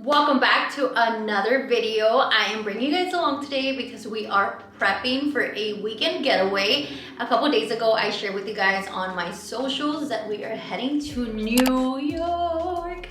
Welcome back to another video. I am bringing you guys along today because we are prepping for a weekend getaway. A couple days ago, I shared with you guys on my socials that we are heading to New York.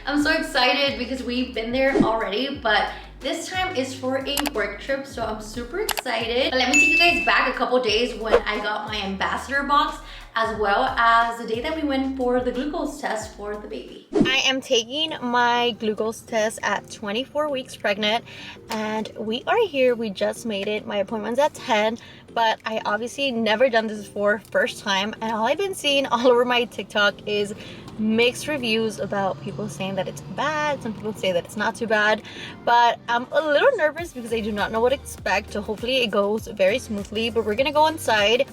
I'm so excited because we've been there already, but this time is for a work trip, so I'm super excited. But let me take you guys back a couple days when I got my ambassador box, as well as the day that we went for the glucose test for the baby. I am taking my glucose test at 24 weeks pregnant, and we are here. We just made it. My appointment's at 10, but I obviously never done this before, first time, and all I've been seeing all over my TikTok is mixed reviews about people saying that it's bad. Some people say that it's not too bad, but I'm a little nervous because I do not know what to expect. So hopefully it goes very smoothly, but we're gonna go inside.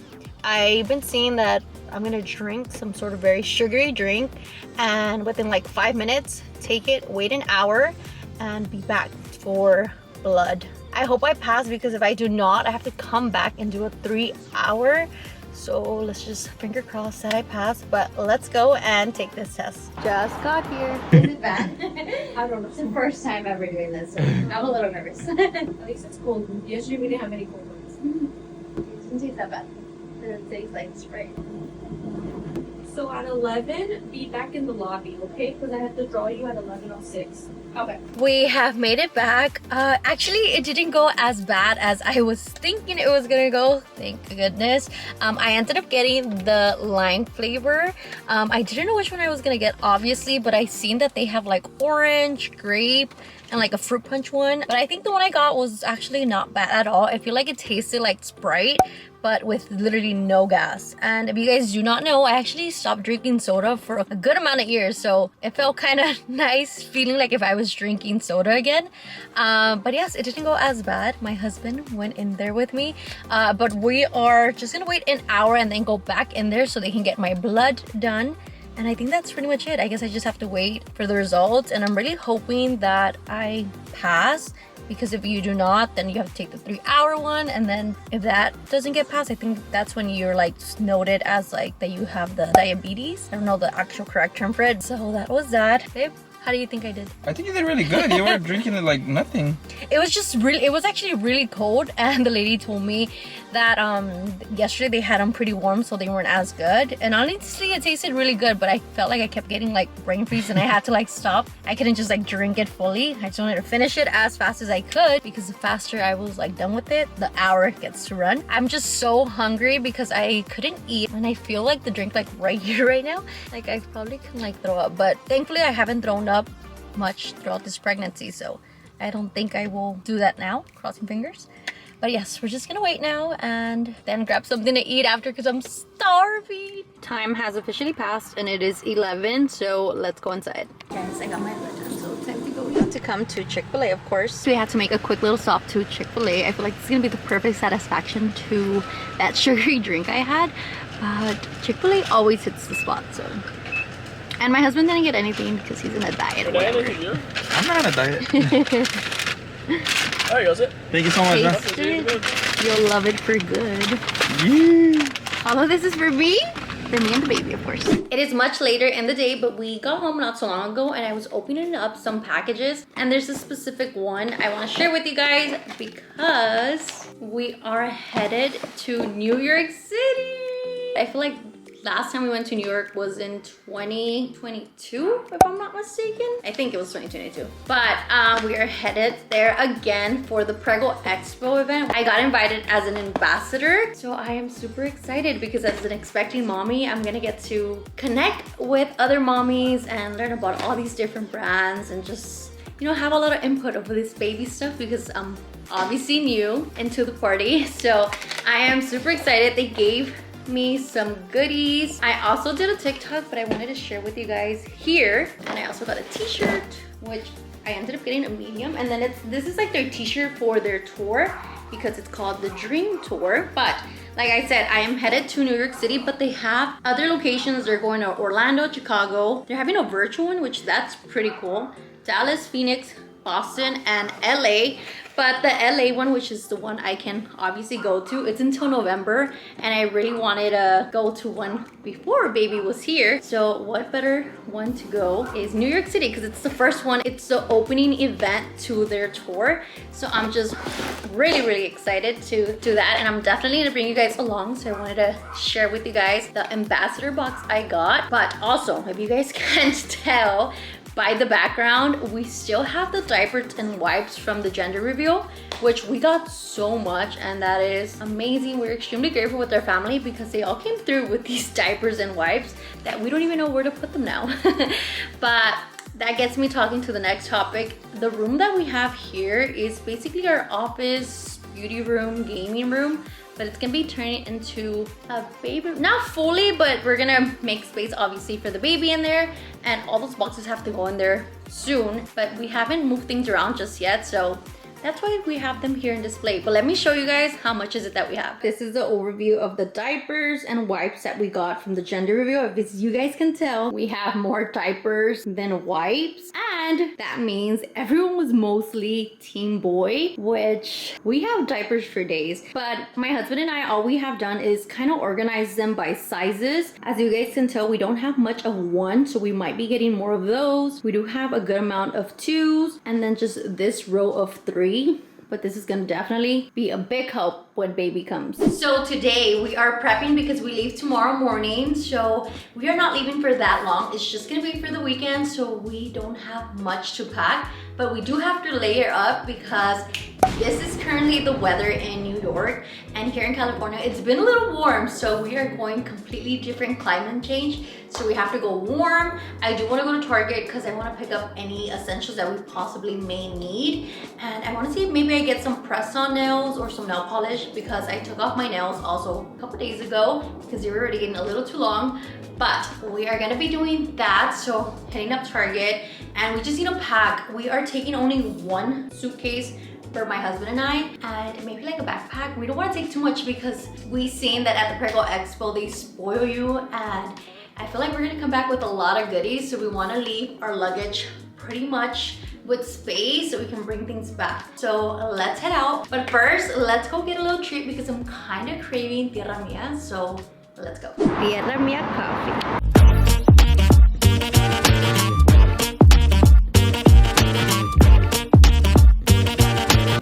I've been seeing that I'm gonna drink some sort of very sugary drink, and within like 5 minutes take it, wait an hour, and be back for blood. I hope I pass, because if I do not, I have to come back and do a 3-hour. So let's just finger crossed that I pass, but let's go and take this test. Just got here. Is it bad? I don't know. It's the first time ever doing this, so I'm a little nervous. At least it's cold. Usually we didn't have any cold ones. It doesn't taste that bad. It tastes like Sprite. So at 11, be back in the lobby, okay? Because I have to draw you at 11:06. Okay. We have made it back. Actually, it didn't go as bad as I was thinking it was gonna go. Thank goodness. I ended up getting the lime flavor. I didn't know which one I was gonna get, obviously, but I seen that they have like orange, grape, and like a fruit punch one. But I think the one I got was actually not bad at all. I feel like it tasted like Sprite, but with literally no gas. And if you guys do not know, I actually stopped drinking soda for a good amount of years, so it felt kind of nice feeling like if I was drinking soda again. But yes, it didn't go as bad. My husband went in there with me, but we are just gonna wait an hour and then go back in there so they can get my blood done. And I think that's pretty much it. I guess I just have to wait for the results, and I'm really hoping that I pass, because if you do not, then you have to take the 3-hour one, and then if that doesn't get passed, I think that's when you're like noted as like that you have the diabetes. I don't know the actual correct term for it. So that was that. Babe, how do you think I did? I think you did really good. You were drinking it like nothing. It was just really, it was actually really cold, and the lady told me that yesterday they had them pretty warm, so they weren't as good. And honestly, it tasted really good, but I felt like I kept getting like brain freeze, and I had to like stop. I couldn't just like drink it fully. I just wanted to finish it as fast as I could, because the faster I was like done with it, the hour gets to run. I'm just so hungry because I couldn't eat, and I feel like the drink like right here right now, like I probably can like throw up, but thankfully I haven't thrown up much throughout this pregnancy, so I don't think I will do that now, crossing fingers. But yes, we're just gonna wait now and then grab something to eat after, because I'm starving. Time has officially passed and it is 11, so let's go inside. Guys, I got my blood done, so it's time to go. We have to come to Chick-fil-A, of course. So we had to make a quick little stop to Chick-fil-A. I feel like it's gonna be the perfect satisfaction to that sugary drink I had, but Chick-fil-A always hits the spot, so. And my husband didn't get anything because he's in a diet or whatever. I'm not on a diet. There goes it. Thank you so much, man. Taste it. You'll love it for good. Yeah. All of this is for me and the baby, of course. It is much later in the day, but we got home not so long ago, and I was opening up some packages, and there's a specific one I want to share with you guys because we are headed to New York City. I feel like last time we went to New York was in 2022, if I'm not mistaken. I think it was 2022. But we are headed there again for the Prego Expo event. I got invited as an ambassador, so I am super excited because as an expecting mommy, I'm gonna get to connect with other mommies and learn about all these different brands and just, you know, have a lot of input over this baby stuff, because I'm obviously new into the party. So I am super excited. They gave me some goodies. I also did a TikTok, but I wanted to share with you guys here. And I also got a t-shirt, which I ended up getting a medium. And then this is like their t-shirt for their tour, because it's called the Dream Tour. But like I said, I am headed to New York City, but they have other locations. They're going to Orlando, Chicago. They're having a virtual one, which that's pretty cool. Dallas, Phoenix, Boston, and LA. But the LA one, which is the one I can obviously go to, it's until November, and I really wanted to go to one before baby was here. So what better one to go is New York City, because it's the first one. It's the opening event to their tour. So I'm just really excited to do that, and I'm definitely gonna bring you guys along. So I wanted to share with you guys the ambassador box I got. But also, if you guys can't tell by the background, we still have the diapers and wipes from the gender reveal, which we got so much, and that is amazing. We're extremely grateful with our family because they all came through with these diapers and wipes that we don't even know where to put them now. But that gets me talking to the next topic. The room that we have here is basically our office, beauty room, gaming room, but it's gonna be turning into a baby, not fully, but we're gonna make space obviously for the baby in there, and all those boxes have to go in there soon, but we haven't moved things around just yet, so that's why we have them here in display. But let me show you guys how much is it that we have. This is the overview of the diapers and wipes that we got from the gender reveal. If you guys can tell, we have more diapers than wipes, and that means everyone was mostly team boy, which we have diapers for days. But my husband and I, all we have done is kind of organize them by sizes. As you guys can tell, we don't have much of one, so we might be getting more of those. We do have a good amount of 2s, and then just this row of 3. But this is gonna definitely be a big help when baby comes. So today we are prepping because we leave tomorrow morning, so we are not leaving for that long. It's just gonna be for the weekend, so we don't have much to pack, but we do have to layer up because this is currently the weather in New York, and here in California it's been a little warm, so we are going completely different climate change, so we have to go warm. I do want to go to Target because I want to pick up any essentials that we possibly may need, and I want to see if maybe I get some press-on nails or some nail polish, because I took off my nails also a couple days ago because they were already getting a little too long. But we are gonna be doing that, so heading up Target, and we just need to pack. We are taking only one suitcase for my husband and I, and maybe like a backpack. We don't want to take too much because we seen that at the Preggo Expo they spoil you, and I feel like we're gonna come back with a lot of goodies, so we want to leave our luggage pretty much with space so we can bring things back. So let's head out, but first let's go get a little treat because I'm kind of craving tierra mia, so let's go. Tierra mia coffee.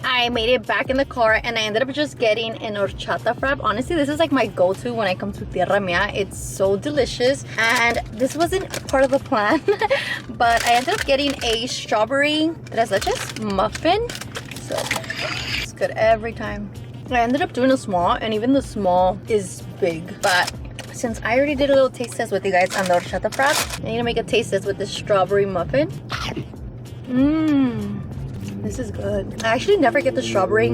I made it back in the car, and I ended up just getting an horchata frap. Honestly, this is like my go-to when I come to tierra mia. It's so delicious, and this wasn't part of the plan, but I ended up getting a strawberry tres leches muffin, so it's good every time. I ended up doing a small, and even the small is big, but since I already did a little taste test with you guys on the horchata frap, I'm gonna make a taste test with this strawberry muffin. This is good. I actually never get the strawberry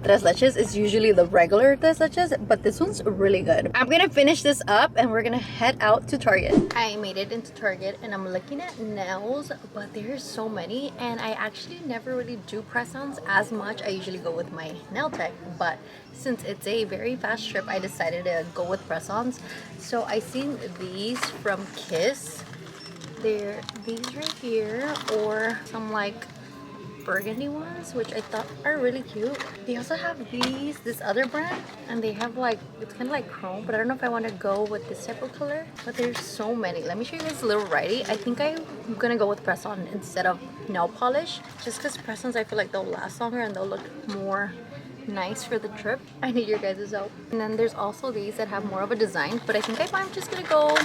tres leches. It's usually the regular tres leches, but this one's really good. I'm gonna finish this up and we're gonna head out to Target. I made it into Target and I'm looking at nails, but there's so many, and I actually never really do press-ons as much. I usually go with my nail tech, but since it's a very fast trip, I decided to go with press-ons. So I seen these from Kiss. They're these right here, or some like burgundy ones, which I thought are really cute. They also have this other brand, and they have like, it's kind of like chrome, but I don't know if I want to go with this type of color. But there's so many. Let me show you guys a little variety. I think I'm gonna go with press-on instead of nail polish, just because press-ons I feel like they'll last longer and they'll look more nice for the trip. I need your guys' help. And then there's also these that have more of a design, but I think I'm just gonna go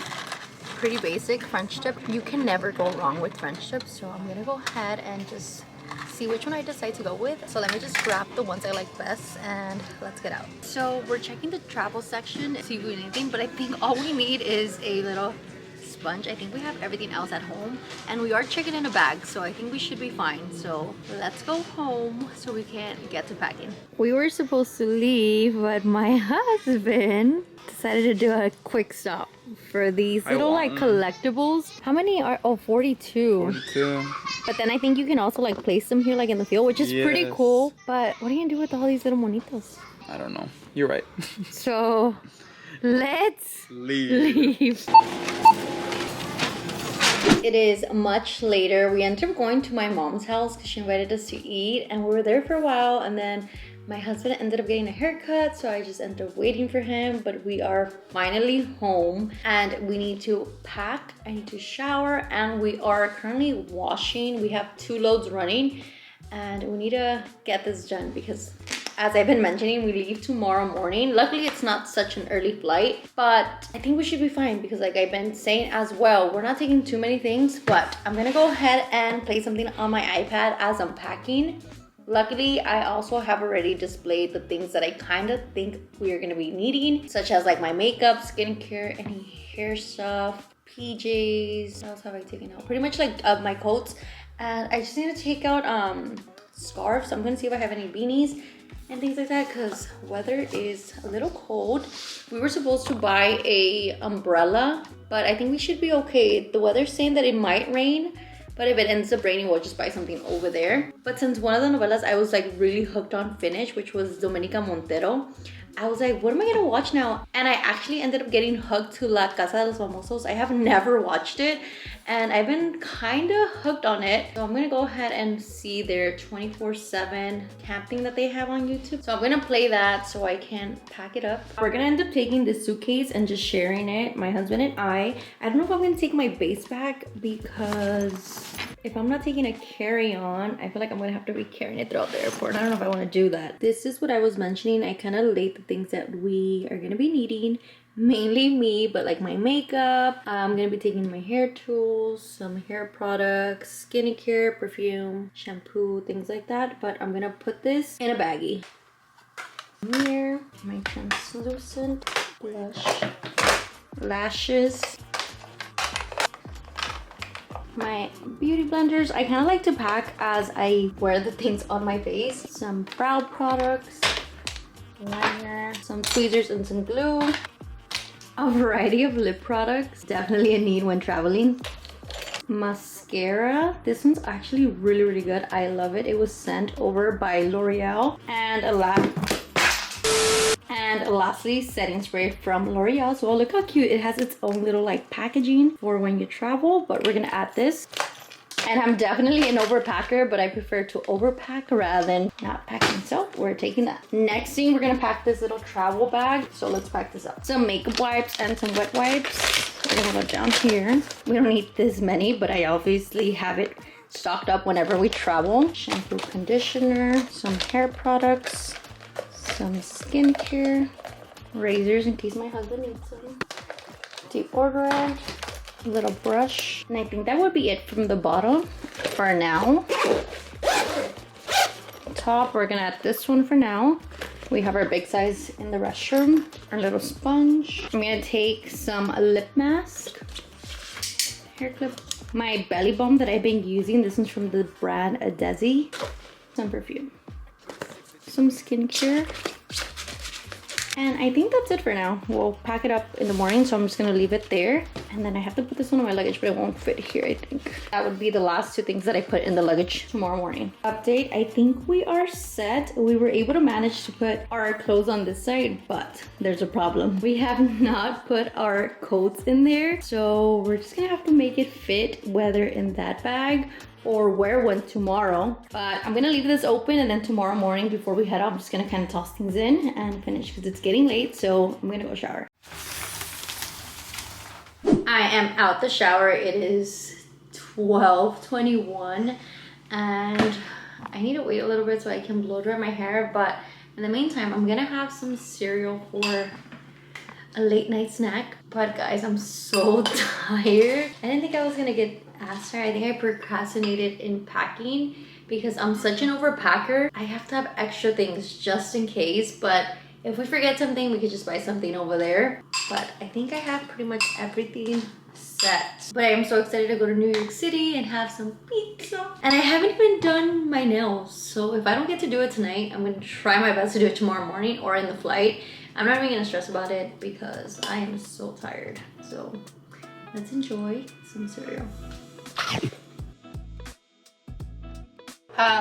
pretty basic French tip. You can never go wrong with French tips, so I'm gonna go ahead and just see which one I decide to go with. So let me just grab the ones I like best and let's get out. So we're checking the travel section to see if we need anything, but I think all we need is a little sponge. I think we have everything else at home, and we are checking in a bag, so I think we should be fine. So let's go home so we can get to packing. We were supposed to leave, but my husband decided to do a quick stop for these little like collectibles. How many are? Oh, 42. 42. But then I think you can also like place them here like in the field, which is pretty cool. But what are you gonna do with all these little monitos? I don't know. You're right. So let's leave. It is much later. We ended up going to my mom's house because she invited us to eat, and we were there for a while, and then my husband ended up getting a haircut, so I just ended up waiting for him. But we are finally home and we need to pack. I need to shower, and we are currently washing. We have 2 loads running and we need to get this done because, as I've been mentioning, we leave tomorrow morning. Luckily, it's not such an early flight, but I think we should be fine because, like I've been saying as well, we're not taking too many things. But I'm gonna go ahead and play something on my iPad as I'm packing. Luckily, I also have already displayed the things that I kind of think we are gonna be needing, such as like my makeup, skincare, any hair stuff, PJs. What else have I taken out? Pretty much like my coats. And I just need to take out scarves. So I'm gonna see if I have any beanies and things like that because weather is a little cold. We were supposed to buy a umbrella, but I think we should be okay. The weather's saying that it might rain, but if it ends up raining, we'll just buy something over there. But since one of the novellas I was like really hooked on finished, which was Domenica Montero, I was like, what am I gonna watch now? And I actually ended up getting hooked to La Casa de los Famosos. I have never watched it and I've been kind of hooked on it. So I'm gonna go ahead and see their 24/7 camping that they have on YouTube. So I'm gonna play that so I can pack it up. We're gonna end up taking this suitcase and just sharing it, my husband and I. I don't know if I'm gonna take my base bag because if I'm not taking a carry-on, I feel like I'm gonna have to be carrying it throughout the airport. I don't know if I wanna do that. This is what I was mentioning. I kind of laid the things that we are gonna be needing. Mainly me, but like my makeup. I'm gonna be taking my hair tools, some hair products, skincare, perfume, shampoo, things like that. But I'm gonna put this in a baggie. Here, my translucent blush, lashes, my beauty blenders. I kind of like to pack as I wear the things on my face. Some brow products, liner, some tweezers and some glue. A variety of lip products, definitely a need when traveling. Mascara, this one's actually really good. I love it. It was sent over by L'Oreal. And lastly, setting spray from L'Oreal. So look how cute. It has its own little like packaging for when you travel, but we're gonna add this. And I'm definitely an overpacker, but I prefer to overpack rather than not packing. So we're taking that. Next thing, we're gonna pack this little travel bag. So let's pack this up. Some makeup wipes and some wet wipes. We're gonna go down here. We don't need this many, but I obviously have it stocked up whenever we travel. Shampoo, conditioner, some hair products, some skincare, razors in case my husband needs some, deodorant, a little brush, and I think that would be it from the bottom for now. Top, we're gonna add this one for now. We have our big size in the restroom, our little sponge. I'm gonna take some lip mask, hair clip, my belly balm that I've been using. This one's from the brand Adezi. Some perfume, some skincare. And I think that's it for now. We'll pack it up in the morning, so I'm just gonna leave it there. And then I have to put this one in my luggage, but it won't fit here, I think. That would be the last 2 things that I put in the luggage tomorrow morning. Update, I think we are set. We were able to manage to put our clothes on this side, but there's a problem. We have not put our coats in there, so we're just gonna have to make it fit, whether in that bag or wear one tomorrow. But I'm gonna leave this open, and then tomorrow morning before we head out, I'm just gonna kind of toss things in and finish because it's getting late. So I'm gonna go shower. I am out the shower. It is 12:21 and I need to wait a little bit so I can blow dry my hair. But in the meantime, I'm gonna have some cereal for a late night snack. But guys, I'm so tired. I didn't think I was gonna get asked her. I think I procrastinated in packing because I'm such an overpacker. I have to have extra things just in case, but if we forget something, we could just buy something over there. But I think I have pretty much everything set. But I am so excited to go to New York City and have some pizza. And I haven't even done my nails, so if I don't get to do it tonight, I'm gonna try my best to do it tomorrow morning or in the flight. I'm not even gonna stress about it because I am so tired. So let's enjoy some cereal.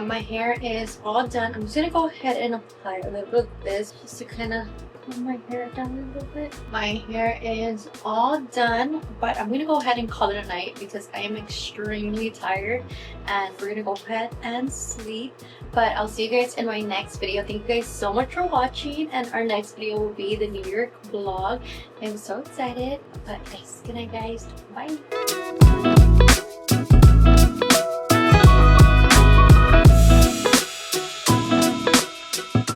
My hair is all done. I'm just gonna go ahead and apply a little bit of this just to kind of my hair down a little bit. My hair is all done, but I'm gonna go ahead and call it a night because I am extremely tired, and we're gonna go ahead and sleep. But I'll see you guys in my next video. Thank you guys so much for watching, and our next video will be the New York vlog. I'm so excited. But yes, good night guys. Bye.